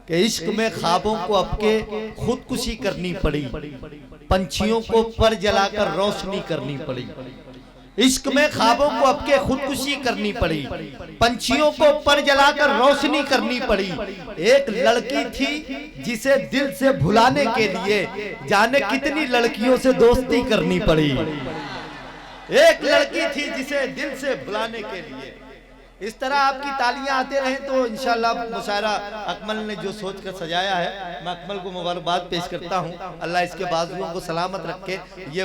कि इश्क में ख्वाबों को अपके खुदकुशी करनी पड़ी, पंछियों को पर जलाकर रोशनी करनी पड़ी। इश्क में ख्वाबों को अपके खुदकुशी करनी पड़ी, पंछियों को पर जलाकर रोशनी करनी पड़ी। एक लड़की थी जिसे दिल से भुलाने के लिए जाने कितनी लड़कियों से दोस्ती करनी पड़ी। एक लड़की थी जिसे दिल से भुलाने के लिए। इस तरह आपकी तालियां आते रहे तो इंशाल्लाह मुशायरा अकमल ने जो सोच कर सजाया है, मैं अकमल को मुबारकबाद पेश करता हूं। अल्लाह इसके बाजुओं को सलामत रखे। ये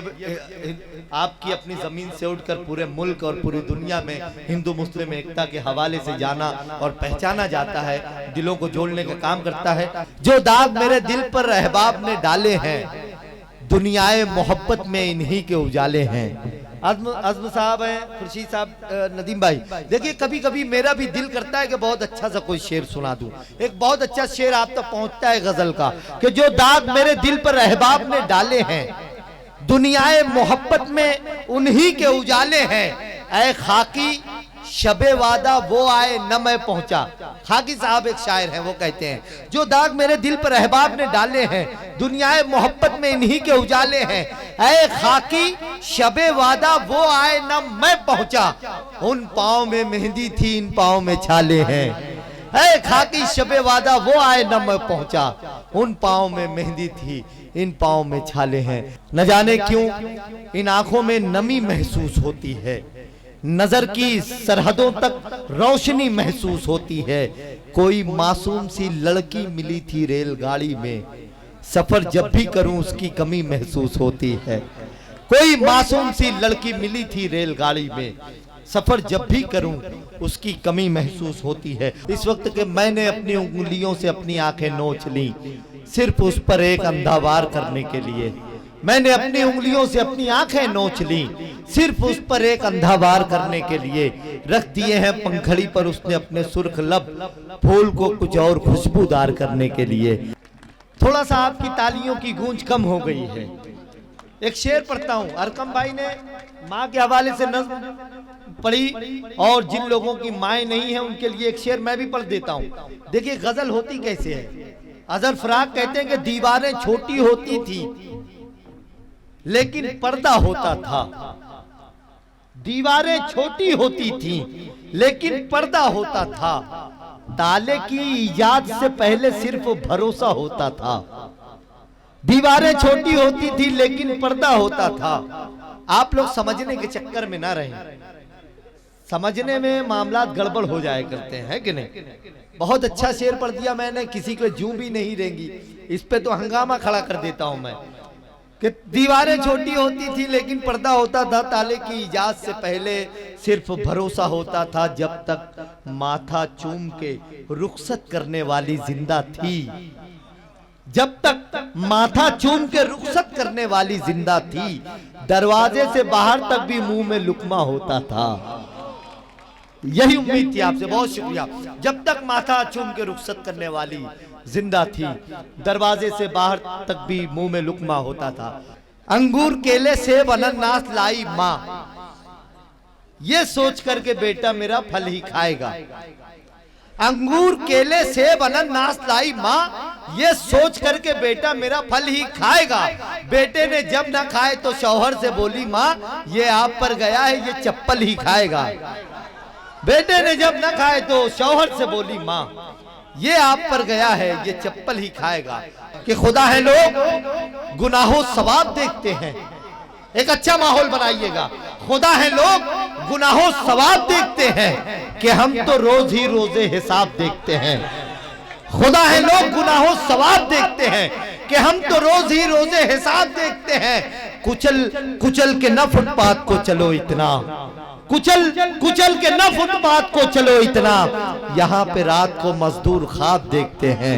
आपकी अपनी जमीन से उठकर पूरे मुल्क और पूरी दुनिया में हिंदू मुस्लिम एकता के हवाले से जाना और पहचाना जाता है, दिलों को जोड़ने का काम करता है। जो दाग मेरे दिल पर रहबाब ने डाले हैं, दुनियाए मोहब्बत में इन्हीं के उजाले हैं। अज़्म साहब हैं, खुर्शीद साहब, नदीम भाई, देखिए कभी कभी मेरा भी दिल करता है कि बहुत अच्छा सा कोई शेर सुना दूं। एक बहुत अच्छा शेर आप तक पहुंचता है गजल का कि जो दाग मेरे दिल पर रहबाब ने डाले हैं, दुनियाए मोहब्बत में उन्हीं के उजाले हैं। ऐ खाकी शबे वादा वो आए न मैं पहुंचा। खाकी साहब एक शायर हैं, वो कहते हैं जो दाग मेरे दिल पर रहबाब ने डाले हैं, दुनियाए मोहब्बत में इन्हीं के उजाले हैं। ऐ खाकी शबे वादा वो आए न मैं पहुंचा, उन पाँव में मेहंदी थी इन पाँव में छाले हैं। ऐ खाकी शबे वादा वो आए न मैं पहुंचा, उन पाँव में मेहंदी थी इन पाँव में छाले हैं। न जाने क्यों इन आंखों में नमी महसूस होती है, नजर की सरहदों तक रोशनी महसूस होती है। कोई मासूम सी लड़की मिली थी रेलगाड़ी में, सफर जब भी करूं उसकी कमी महसूस होती है। कोई मासूम सी लड़की मिली थी रेलगाड़ी में, सफर जब भी करूं उसकी कमी महसूस होती है। इस वक्त के मैंने अपनी उंगलियों से अपनी आंखें नोच ली, सिर्फ उस पर एक अंधा वार करने के लिए। मैंने अपनी उंगलियों से अपनी आंखें नोच ली, सिर्फ उस पर एक अंधा वार करने के लिए। रख दिए हैं पंखड़ी पर उसने अपने सुर्ख लब, फूल को कुछ और खुशबूदार करने के लिए। थोड़ा सा आपकी तालियों की गूंज कम हो गई है। एक शेर पढ़ता हूं, अरकम भाई ने माँ के हवाले से नज़्म पढ़ी और जिन लोगों की माएँ नहीं है उनके लिए एक शेर मैं भी पढ़ देता हूं। देखिए गजल होती कैसे है। अजहर फराक कहते हैं कि दीवारें छोटी होती थी लेकिन पर्दा होता था। दीवारें छोटी होती थी लेकिन पर्दा होता था। ताले की इजाद से पहले सिर्फ भरोसा होता था। दीवारें छोटी होती थी लेकिन पर्दा होता था। आप लोग समझने के चक्कर में ना रहें, समझने में मामला गड़बड़ हो जाए करते हैं कि नहीं। बहुत अच्छा शेर पढ़ दिया मैंने, किसी को जूं भी नहीं रहेंगी, इस पे तो हंगामा खड़ा कर देता हूं मैं कि दीवारें छोटी होती थी लेकिन पर्दा होता था। ताले की इजाजत से पहले सिर्फ भरोसा होता था। जब तक माथा चूम के रुखसत करने वाली जिंदा थी, जब तक माथा चूम के रुखसत करने वाली जिंदा थी, दरवाजे से बाहर तक भी मुंह में लुकमा होता था। यही उम्मीद थी आपसे, बहुत शुक्रिया। जब तक माथा चूम के रुखसत करने वाली जिंदा थी, दरवाजे से बाहर तक भी मुंह में लुकमा होता था। अंगूर केले सेब अनानास लाई माँ, ये सोच करके बेटा मेरा फल ही खाएगा। अंगूर केले सेब अनानास लाई माँ, ये सोच करके बेटा मेरा फल ही खाएगा। बेटे ने जब ना खाए तो शौहर से बोली माँ, ये आप पर गया है ये चप्पल ही खाएगा। बेटे ने जब ना खाए तो शौहर से बोली माँ, ये आप पर गया है ये चप्पल ही खाएगा। कि खुदा है लोग गुनाहों सवाब देखते हैं, एक अच्छा माहौल बनाइएगा। खुदा है लोग गुनाहों सवाब देखते हैं कि हम तो रोज ही रोजे हिसाब देखते हैं। खुदा है लोग गुनाहों सवाब देखते हैं कि हम तो रोज ही रोजे हिसाब देखते हैं। कुचल कुचल के न फुटपाथ को चलो इतना, कुचल कुचल के न फुटपाथ को चलो इतना, यहाँ पे रात को मजदूर ख्वाब देखते हैं।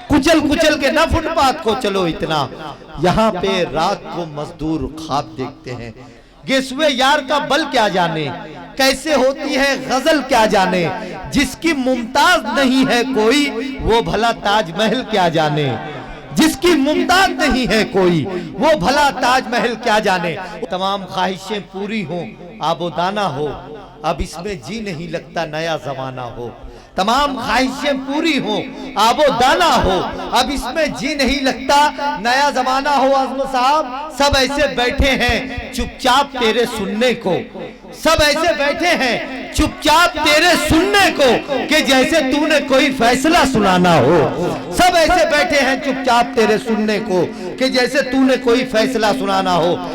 कुचल कुचल के न फुटपाथ को चलो इतना, यहाँ पे रात को मजदूर ख्वाब देखते हैं। गेसुए यार का बल क्या जाने कैसे होती है गजल क्या जाने, जिसकी मुमताज नहीं है कोई वो भला ताजमहल क्या जाने, जिसकी मुमताज नहीं है कोई वो भला ताजमहल क्या जाने। तमाम ख्वाहिशें पूरी हों आबोदाना हो, अब इसमें जी नहीं लगता नया जमाना हो। तमाम ख्वाहिशें पूरी हो आबोदाना हो, अब इसमें जी नहीं लगता नया जमाना हो। आजम साहब सब ऐसे बैठे हैं चुपचाप तेरे सुनने को, सब ऐसे बैठे हैं चुपचाप तेरे सुनने को कि जैसे तूने कोई फैसला सुनाना हो। सब ऐसे बैठे हैं चुपचाप तेरे सुनने को कि जैसे तूने कोई फैसला सुनाना हो।